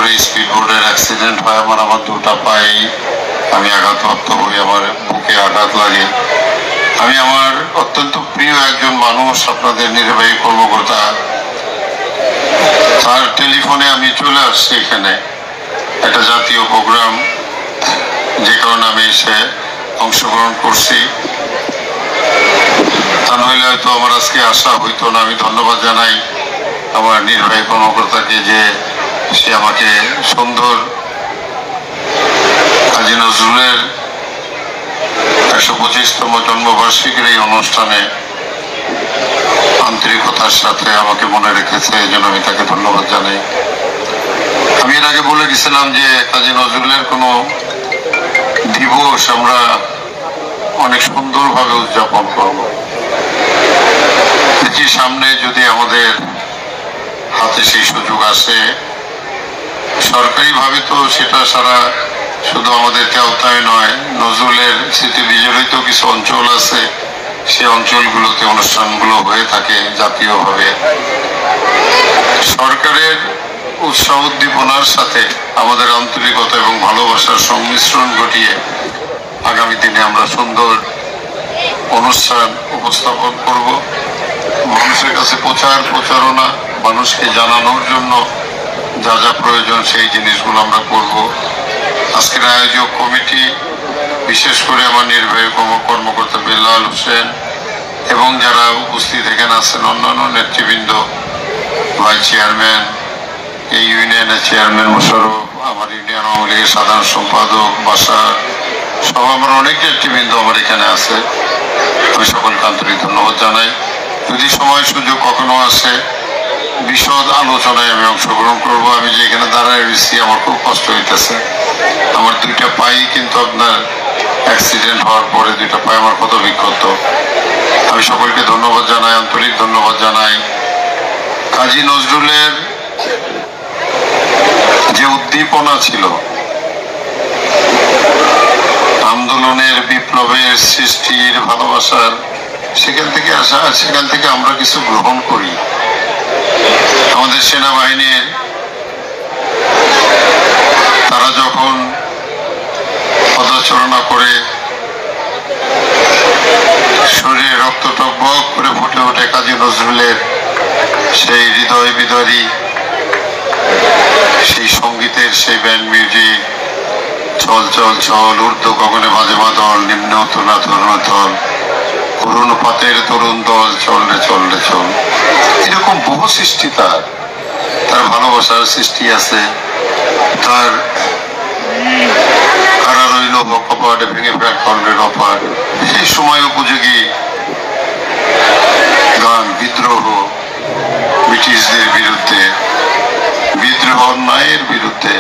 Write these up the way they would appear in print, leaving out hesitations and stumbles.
করে স্পিডবোটের অ্যাক্সিডেন্ট হয়, আমার দুটা পায়ে আমি আঘাতপ্রাপ্ত হই, আমার বুকে আঘাত লাগে। আমি আমার অত্যন্ত প্রিয় একজন মানুষ, আপনাদের নির্বাহী কর্মকর্তা, তার টেলিফোনে আমি চলে আসছি এখানে একটা জাতীয় প্রোগ্রাম, যে কারণে আমি এসে অংশগ্রহণ করছি। তা নইলে হয়তো আমার আজকে আসা হইতো না। আমি ধন্যবাদ জানাই আমার নির্বাহী কর্মকর্তাকে যে সে আমাকে সুন্দর কাজী নজরুলের 125তম জন্মবার্ষিকীর এই অনুষ্ঠানে আন্তরিকতার সাথে আমাকে মনে রেখেছে, এই জন্য আমি তাকে ধন্যবাদ জানাই। আমি এর আগে বলে গেছিলাম যে কাজী নজরুলের কোনো দিবস আমরা অনেক সুন্দরভাবে উদযাপন করব। দেখি সামনে যদি আমাদের হাতে সেই সুযোগ আসে, সরকারিভাবে তো সেটা সারা শুধু আমাদের তেওতায় নয়, নজরুলের স্মৃতি বিজড়িত কিছু অঞ্চল আছে, সে অঞ্চলগুলোতে অনুষ্ঠানগুলো হয়ে থাকে জাতীয়ভাবে। সরকারের উৎসাহ উদ্দীপনার সাথে আমাদের আন্তরিকতা এবং ভালোবাসার সংমিশ্রণ ঘটিয়ে আগামী দিনে আমরা সুন্দর অনুষ্ঠান উপস্থাপন করব। মানুষের কাছে প্রচারণা, মানুষকে জানানোর জন্য যা যা প্রয়োজন সেই জিনিসগুলো আমরা করব। আজকের আয়োজক কমিটি, বিশেষ করে আমার নির্বাহী কর্মকর্তা বেলাল হোসেন এবং যারা উপস্থিত এখানে আছেন অন্যান্য নেতৃবৃন্দ, ভাইস চেয়ারম্যান, এই ইউনিয়নের চেয়ারম্যান মোশাররফ, আমার ইউনিয়ন আওয়ামী লীগের সাধারণ সম্পাদক বাসার, সব আমার অনেক নেতৃবৃন্দ আমার এখানে আছে। আমি সকলকে আন্তরিক ধন্যবাদ জানাই। যদি সময় সুযোগ কখনো আসে, বিশদ আলোচনায় আমি অংশগ্রহণ করব। আমি যে এখানে দাঁড়ায় রয়েছি আমার খুব কষ্ট হইতেছে, আমার দুইটা পাই কিন্তু আপনার অ্যাক্সিডেন্ট হওয়ার পরে দুইটা পায়ে আমার কত বিক্ষত। আমি সকলকে ধন্যবাদ জানাই, আন্তরিক ধন্যবাদ জানাই। কাজী নজরুলের যে উদ্দীপনা ছিল, আন্দোলনের, বিপ্লবের, সৃষ্টির, ভালোবাসার, সেখান থেকে আসা, সেখান থেকে আমরা কিছু গ্রহণ করি। আমাদের সেনাবাহিনীর তারা যখন পদচারণা করে শরীরে রক্ত টকবক করে ফুটে ওঠে কাজী নজরুলের সেই হৃদয় বিদারী সেই সঙ্গীতের সেই ব্যান্ড মিউজিক, চল চল চল, ঊর্ধ্ব গগনে বাজে মাদল, নিম্ন তোলা তরুণ দল, করুণ পাতের তরুণ দল, চল রে চল রে চল। এরকম বহু সৃষ্টি, তার ভালোবাসার সৃষ্টি আছে। তার কারা রইল কপাটে ভেঙে ফেল খণ্ডের অপাট, সেই সময় উপযোগী গান, বিদ্রোহ, ব্রিটিশদের বিরুদ্ধে বিদ্রোহ, অন্যায়ের বিরুদ্ধে।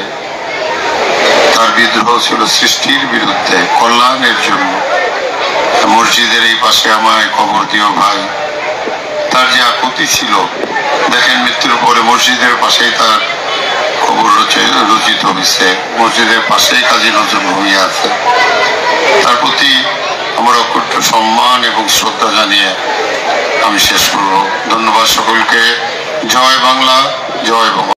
তার বিদ্রোহ ছিল সৃষ্টির বিরুদ্ধে, কল্যাণের জন্য। মসজিদের এই পাশে আমায় কবর দিও ভাই, তার যে আকুতি ছিল, দেখেন মৃত্যুর পরে মসজিদের পাশেই তার কবর রচিত হয়েছে, মসজিদের পাশেই কাজী নজরুল ভূমি আছে। তার প্রতি আমার অকুণ্ঠ সম্মান এবং শ্রদ্ধা জানিয়ে আমি শেষ করব। ধন্যবাদ সকলকে। জয় বাংলা, জয় বাংলা।